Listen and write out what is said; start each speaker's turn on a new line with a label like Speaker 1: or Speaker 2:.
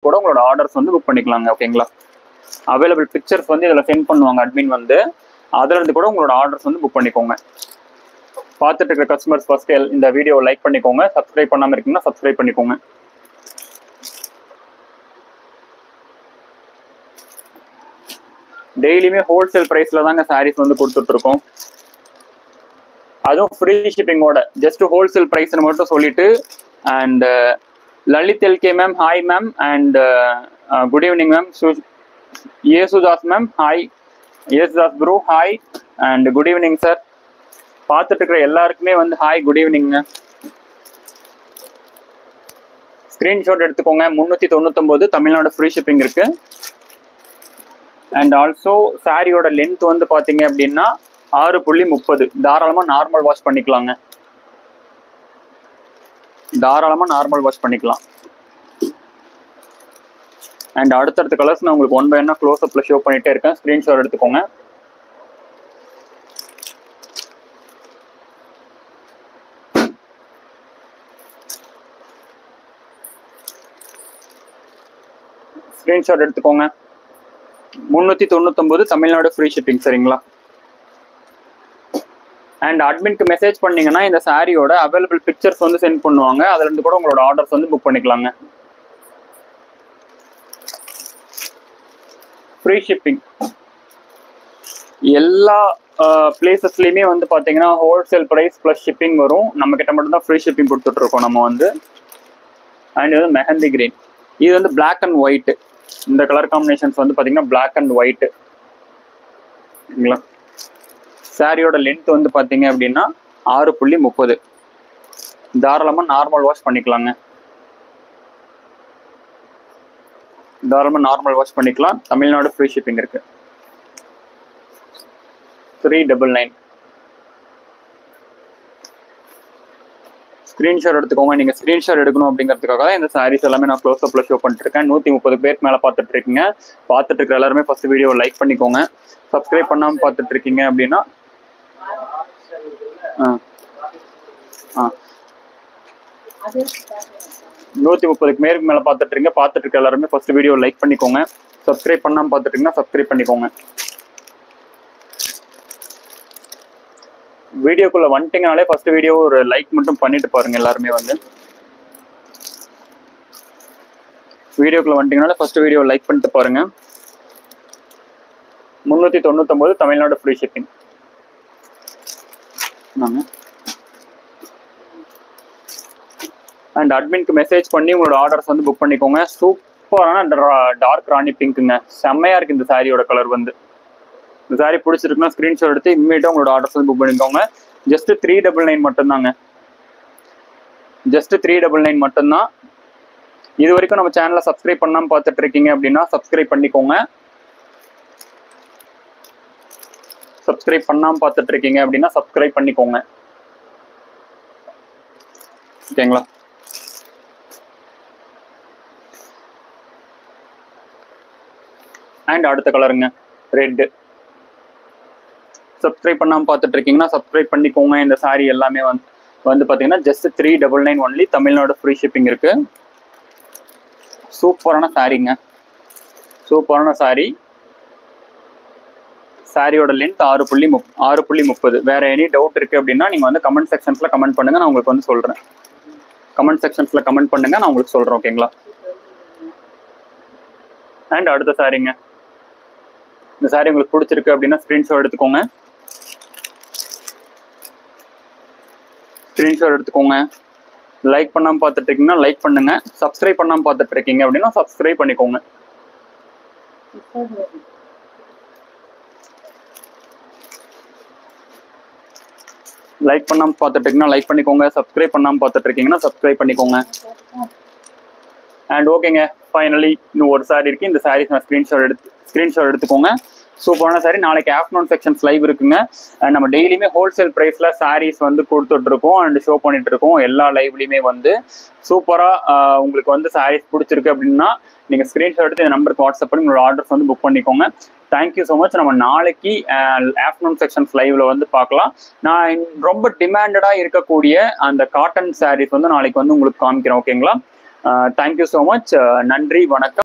Speaker 1: கூட உங்களோட ஆர்டர்ஸ் வந்து புக் பண்ணிக்கலாங்க. ஓகேங்களா? அவைலபிள் பிக்சர்ஸ் வந்து இதில் சென்ட் பண்ணுவாங்க அட்மின் வந்து, அதுல இருந்து கூட உங்களோட ஆர்டர்ஸ் வந்து புக் பண்ணிக்கோங்க. பார்த்துட்டு இருக்க கஸ்டமர்ஸ் ஃபர்ஸ்ட் இந்த வீடியோவை லைக் பண்ணிக்கோங்க. சப்ஸ்கிரைப் பண்ணாமல் இருக்கீங்கன்னா சப்ஸ்கிரைப் பண்ணிக்கோங்க. டெய்லியுமே ஹோல்சேல் பிரைஸ்ல தாங்க சாரீஸ் வந்து கொடுத்துட்டு இருக்கோம். அதுவும் ஃப்ரீ ஷிப்பிங்கோட. ஜஸ்ட் ஹோல்சேல் பிரைஸ்னு மட்டும் சொல்லிட்டு. And Lalit LK ma'am, hi ma'am. And good evening ma'am. Yesudas ma'am, hi. Yesudas bro, hi. And good evening sir. பார்த்துட்டு இருக்கிற எல்லாருக்குமே வந்து ஹாய், குட் ஈவினிங்க. ஸ்கிரீன்ஷாட் எடுத்துக்கோங்க. 399 தமிழ்நாடு ஃப்ரீ ஷிப்பிங் இருக்கு. அண்ட் ஆல்சோ சாரியோட லென்த் வந்து பாத்தீங்க அப்படின்னா 6.30. தாராளமா நார்மல் வாஷ் பண்ணிக்கலாங்க. தாராளமா நார்மல் வாஷ் பண்ணிக்கலாம். அண்ட் அடுத்தடுத்த கலர்ஸ் நான் உங்களுக்கு 1 by 1 க்ளோஸ் அப்ல ஷோ பண்ணிட்டே இருக்கேன். ஸ்கிரீன்ஷாட் எடுத்துக்கோங்க. ஸ்கிரீன்ஷாட் எடுத்துக்கோங்க. 399 தமிழ்நாடு ஃப்ரீ ஷிப்பிங். சரிங்களா? அண்ட் அட்மின்க்கு மெசேஜ் பண்ணீங்கன்னா இந்த சாரியோட அவைலபிள் பிக்சர்ஸ் வந்து சென்ட் பண்ணுவாங்க. அதுல இருந்து கூட உங்களோட ஆர்டர்ஸ் வந்து புக் பண்ணிக்கலாங்க. ஃப்ரீ ஷிப்பிங் எல்லா பிளேசஸ்லயுமே வந்து பாத்தீங்கன்னா ஹோல்சேல் பிரைஸ் பிளஸ் ஷிப்பிங் வரும். நம்ம கிட்ட மட்டும் தான் ஃப்ரீ ஷிப்பிங் கொடுத்துட்டு இருக்கோம் நம்ம வந்து. அண்ட் இது மெஹந்தி கிரீன். இது வந்து பிளாக் அண்ட் ஒயிட். இந்த கலர் காம்பினேஷன்ஸ் வந்து பாத்தீங்கன்னா பிளாக் அண்ட் ஒயிட். சாரியோட லென்த் வந்து பாத்தீங்க அப்படின்னா 6.30. தாராளமா நார்மல் வாஷ் பண்ணிக்கலாங்க. தாராளமா நார்மல் வாஷ் பண்ணிக்கலாம். தமிழ்நாடு ஃப்ரீ ஷிப்பிங் இருக்கு. 399. ஸ்கிரீன்ஷாட் எடுத்துக்கோங்க. நீங்க ஸ்கிரீன்ஷாட் எடுக்கணும் அப்படிங்கிறதுக்காக இந்த சாரீஸ் எல்லாமே நான் க்ளோஸ் அப்ல ஷோ பண்ணிட்டு இருக்கேன். 130 பேருக்கு மேல பார்த்துட்டு இருக்கீங்க. பார்த்துட்டு இருக்க எல்லாருமே ஃபர்ஸ்ட் வீடியோ லைக் பண்ணிக்கோங்க. சப்ஸ்கிரைப் பண்ணாம பார்த்துட்டு இருக்கீங்க அப்படின்னா 130 பேருக்கு மேல பார்த்துட்டு இருக்கீங்க. பார்த்துட்டு இருக்க எல்லாருமே ஃபர்ஸ்ட் வீடியோ லைக் பண்ணிக்கோங்க. சப்ஸ்கிரைப் பண்ணாம பார்த்துட்டு இருக்கீங்கன்னா சப்ஸ்கிரைப் பண்ணிக்கோங்க. வீடியோக்குள்ள வந்துட்டீங்கனாலே ஃபர்ஸ்ட் வீடியோ ஒரு லைக் மட்டும் பண்ணிட்டு பாருங்க. எல்லாருமே வந்து வீடியோக்குள்ள வந்துட்டீங்கனாலே ஃபர்ஸ்ட் வீடியோ லைக் பண்ணிட்டு பாருங்க. 399 தமிழ்நாடு ஃப்ரீ ஷிப்பிங். அண்ட் அட்மின்க்கு மெசேஜ் பண்ணி உங்களோட ஆர்டர்ஸ் வந்து புக் பண்ணிக்கோங்க. சூப்பரான டார்க் ராணி பிங்க்குங்க. செம்மையா இருக்கு இந்த சாரியோட கலர் வந்து. இந்த சாரி பிடிச்சிருக்குன்னா ஸ்கிரீன்ஷாட் எடுத்து இம்மீடியட்டா உங்களோட ஆர்டர்ஸ் வந்து புக் பண்ணிக்கோங்க. ஜஸ்ட் 399 மட்டும்தாங்க. ஜஸ்ட் 399 மட்டும்தான். இது வரைக்கும் நம்ம சேனலை சப்ஸ்கிரைப் பண்ணாம பார்த்துட்டு இருக்கீங்க அப்படின்னா சப்ஸ்கிரைப் பண்ணிக்கோங்க. சப்ஸ்கிரைப் பண்ணாம பார்த்துட்டு இருக்கீங்க அப்படின்னா சப்ஸ்கிரைப் பண்ணிக்கோங்க. ஓகேங்களா? அண்ட் அடுத்த கலருங்க ரெட். சப்ஸ்கிரைப் பண்ணாம பார்த்துட்டு இருக்கீங்கன்னா சப்ஸ்கிரைப் பண்ணிக்கோங்க. இந்த சாரி எல்லாமே வந்து பாத்தீங்கன்னா just 399 only. Tamil Nadu free shipping இருக்கு. சூப்பரான சாரிங்க. சூப்பரான சாரி. சாரியோட லென்த் 6.30. வேற எனி டவுட் இருக்கு அப்படின்னா நீங்க வந்து கமெண்ட் செக்ஷன்ஸ்ல கமெண்ட் பண்ணுங்க. நான் உங்களுக்கு வந்து சொல்றேன். கமெண்ட் செக்ஷன்ஸ்ல கமெண்ட் பண்ணுங்க. நான் உங்களுக்கு சொல்றேன். ஓகேங்களா? அண்ட் அடுத்த சாரிங்க. இந்த சாரி உங்களுக்கு பிடிச்சிருக்கு அப்படின்னா ஸ்கிரீன்ஷாட் எடுத்துக்கோங்க. ஸ்கிரீன்ஷாட் எடுத்துக்கோங்க. லைக் பண்ணாம பார்த்துட்டு இருக்கீங்கன்னா லைக் பண்ணுங்க. சப்ஸ்கிரைப் பண்ணாம பார்த்துட்டு இருக்கீங்க அப்படின்னா சப்ஸ்கிரைப் பண்ணிக்கோங்க. லைக் பண்ணாம பார்த்துட்டு இருக்கீங்கன்னா லைக் பண்ணிக்கோங்க. சப்ஸ்கிரைப் பண்ணாம பார்த்துட்டு இருக்கீங்கன்னா சப்ஸ்கிரைப் பண்ணிக்கோங்க. அண்ட் ஓகேங்க, ஃபைனலி இன்னும் ஒரு சாரி இருக்கு. இந்த சாரீஸ் நான் ஸ்கிரீன்ஷாட் எடுத்துக்கோங்க. சூப்பரான சாரி. நாளைக்கு ஆஃப்டர்நூன் செக்ஷன்ஸ் லைவ் இருக்குங்க. அண்ட் நம்ம டெய்லியுமே ஹோல்சேல் பிரைஸ்ல சாரீஸ் வந்து கொடுத்துட்டு இருக்கோம் அண்ட் ஷோ பண்ணிட்டு இருக்கோம். எல்லா லைவ்லயுமே வந்து சூப்பரா உங்களுக்கு வந்து சாரீஸ் பிடிச்சிருக்கு அப்படின்னா நீங்க ஸ்கிரீன்ஷாட் எடுத்து இந்த நம்பருக்கு வாட்ஸ்அப் பண்ணி உங்களோட ஆர்டர்ஸ் வந்து புக் பண்ணிக்கோங்க. Thank you so much. நம்ம நாளைக்கு ஆஃப்டர்நூன் செக்ஷன்ஸ் லைவ்ல வந்து பார்க்கலாம். நான் ரொம்ப டிமாண்டடா இருக்கக்கூடிய அந்த காட்டன் சாரீஸ் வந்து நாளைக்கு வந்து உங்களுக்கு காமிக்கிறேன். ஓகேங்களா? Thank you so much. நன்றி, வணக்கம்.